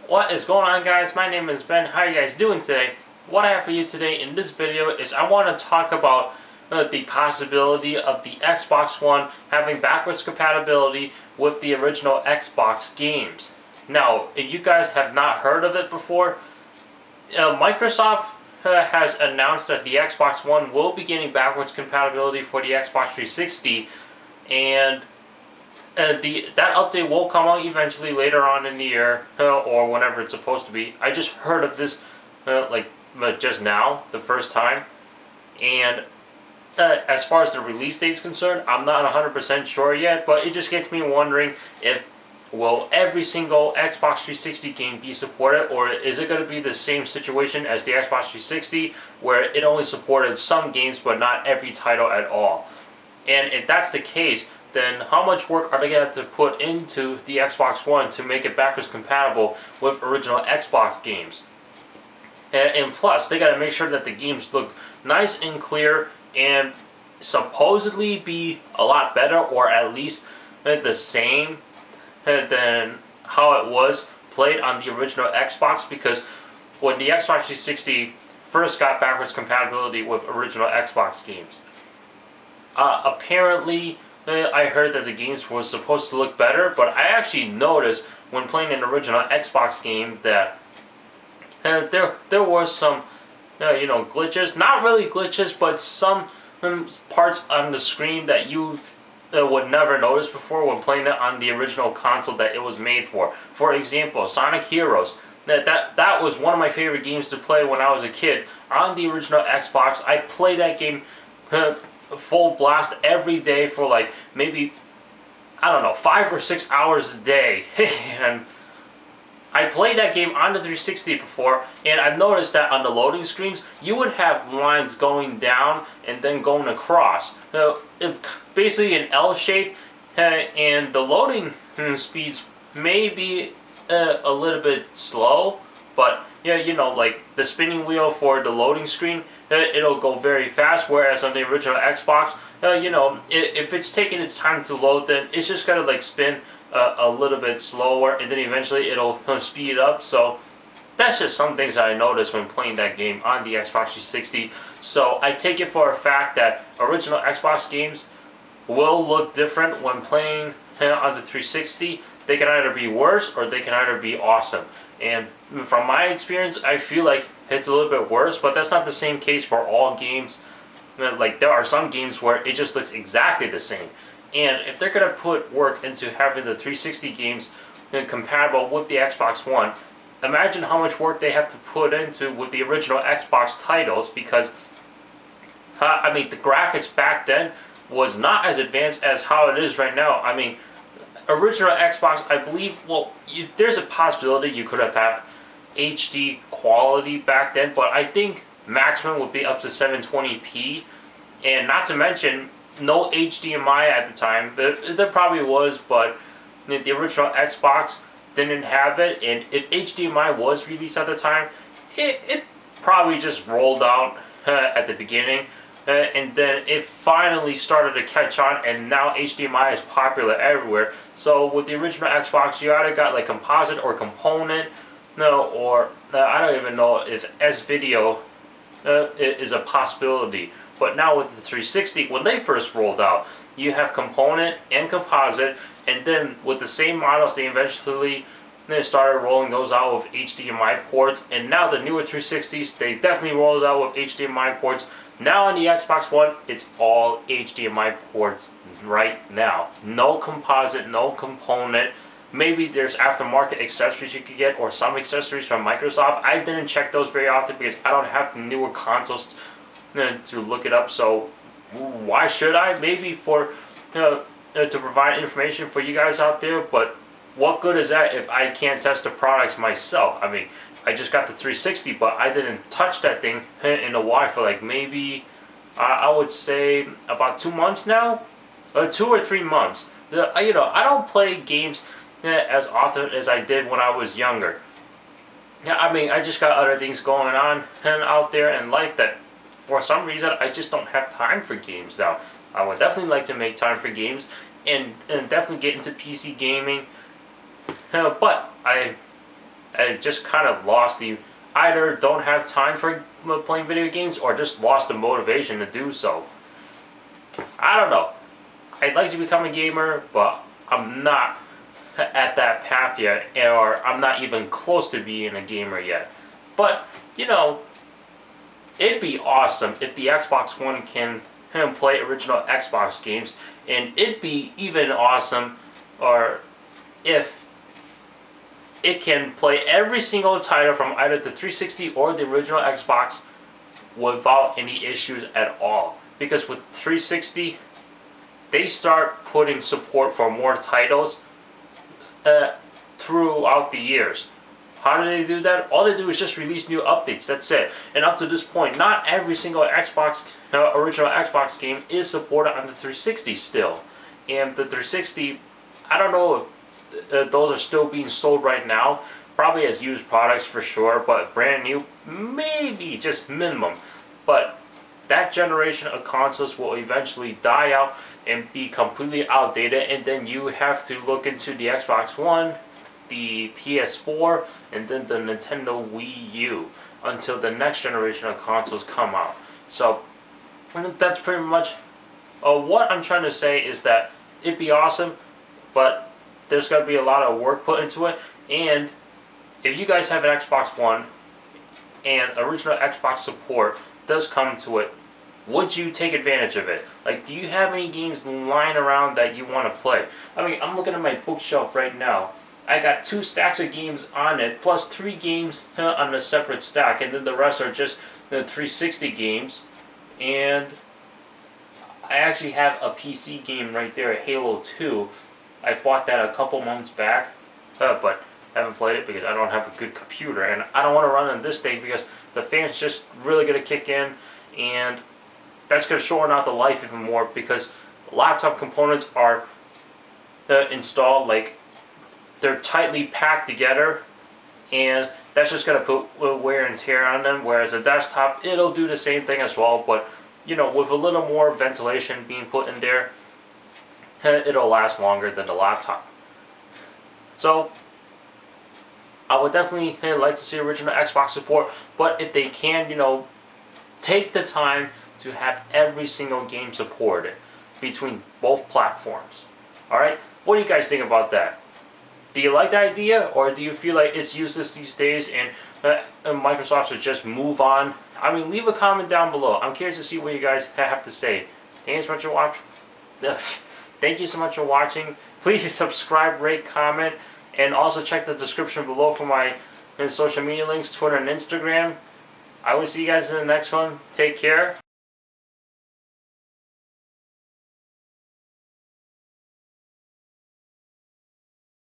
What is going on, guys? My name is Ben. How are you guys doing today? What I have for you today in this video is I want to talk about the possibility of the Xbox One having backwards compatibility with the original Xbox games. Now, if you guys have not heard of it before, Microsoft has announced that the Xbox One will be getting backwards compatibility for the Xbox 360, and that update will come out eventually later on in the year, or whenever it's supposed to be. I just heard of this just now, the first time, and as far as the release date is concerned, I'm not 100% sure yet, but it just gets me wondering if will every single Xbox 360 game be supported, or is it going to be the same situation as the Xbox 360 where it only supported some games but not every title at all? And if that's the case, then how much work are they going to have to put into the Xbox One to make it backwards compatible with original Xbox games? And plus, they got to make sure that the games look nice and clear and supposedly be a lot better, or at least the same than how it was played on the original Xbox, because when the Xbox 360 first got backwards compatibility with original Xbox games, apparently I heard that the games were supposed to look better, but I actually noticed when playing an original Xbox game that there was some glitches. Not really glitches, but some parts on the screen that you would never notice before when playing it on the original console that it was made for. For example, Sonic Heroes. That was one of my favorite games to play when I was a kid. On the original Xbox, I played that game full blast every day for like maybe, I don't know, 5 or 6 hours a day. And I played that game on the 360 before, and I've noticed that on the loading screens, you would have lines going down and then going across. Basically an L shape, and the loading speeds may be a little bit slow, but like the spinning wheel for the loading screen, it'll go very fast, whereas on the original Xbox, if it's taking its time to load, then it's just gonna like spin a little bit slower, and then eventually it'll speed up. So that's just some things that I noticed when playing that game on the Xbox 360. So I take it for a fact that original Xbox games will look different when playing on the 360. They can either be worse or they can either be awesome. And from my experience, I feel like it's a little bit worse, but that's not the same case for all games. Like, there are some games where it just looks exactly the same. And if they're going to put work into having the 360 games compatible with the Xbox One, imagine how much work they have to put into with the original Xbox titles, because I mean, the graphics back then was not as advanced as how it is right now. I mean, original Xbox, I believe, well, there's a possibility you could have had HD quality back then, but I think maximum would be up to 720p, and not to mention no HDMI at the time. There probably was, but the original Xbox didn't have it, and if HDMI was released at the time, it probably just rolled out at the beginning, and then it finally started to catch on, and now HDMI is popular everywhere. So with the original Xbox, you either got like composite or component, or I don't even know if S-Video is a possibility. But now with the 360, when they first rolled out, you have component and composite, and then with the same models, they eventually started rolling those out with HDMI ports, and now the newer 360s, they definitely rolled out with HDMI ports. Now on the Xbox One, it's all HDMI ports right now. No composite, no component. Maybe there's aftermarket accessories you could get, or some accessories from Microsoft. I didn't check those very often because I don't have the newer consoles to look it up, so why should I? Maybe for to provide information for you guys out there, but what good is that if I can't test the products myself? I mean, I just got the 360, but I didn't touch that thing in a while, for like maybe I would say about 2 months now, 2 or 3 months. I don't play games as often as I did when I was younger. I mean, I just got other things going on and out there in life that for some reason I just don't have time for games now. I would definitely like to make time for games and definitely get into PC gaming. But I and just kind of lost the either don't have time for playing video games or just lost the motivation to do so. I don't know. I'd like to become a gamer, but I'm not at that path yet, or I'm not even close to being a gamer yet. But, you know, it'd be awesome if the Xbox One can play original Xbox games, and it'd be even awesome or if it can play every single title from either the 360 or the original Xbox without any issues at all. Because with 360, they start putting support for more titles throughout the years. How do they do that? All they do is just release new updates. That's it. And up to this point, not every single Xbox original Xbox game is supported on the 360 still. And the 360, I don't know if those are still being sold right now. Probably as used products for sure, but brand new, maybe just minimum. But that generation of consoles will eventually die out and be completely outdated, and then you have to look into the Xbox One, the PS4, and then the Nintendo Wii U until the next generation of consoles come out. So that's pretty much what I'm trying to say is that it'd be awesome, but there's got to be a lot of work put into it. And if you guys have an Xbox One and original Xbox support does come to it, would you take advantage of it? Like, do you have any games lying around that you want to play? I mean, I'm looking at my bookshelf right now. I got 2 stacks of games on it, plus 3 games on a separate stack, and then the rest are just the 360 games. And I actually have a PC game right there, Halo 2. I bought that a couple months back, but haven't played it because I don't have a good computer, and I don't want to run on this thing because the fan's just really going to kick in, and that's going to shorten out the life even more because laptop components are installed like they're tightly packed together, and that's just going to put wear and tear on them. Whereas a desktop, it'll do the same thing as well, but you know, with a little more ventilation being put in there, it'll last longer than the laptop. So I would definitely like to see original Xbox support, but if they can, you know, take the time to have every single game supported between both platforms. Alright? What do you guys think about that? Do you like the idea, or do you feel like it's useless these days and Microsoft should just move on? I mean, leave a comment down below. I'm curious to see what you guys have to say. Thank you so much for watching. Thank you so much for watching. Please subscribe, rate, comment, and also check the description below for my social media links, Twitter and Instagram. I will see you guys in the next one. Take care.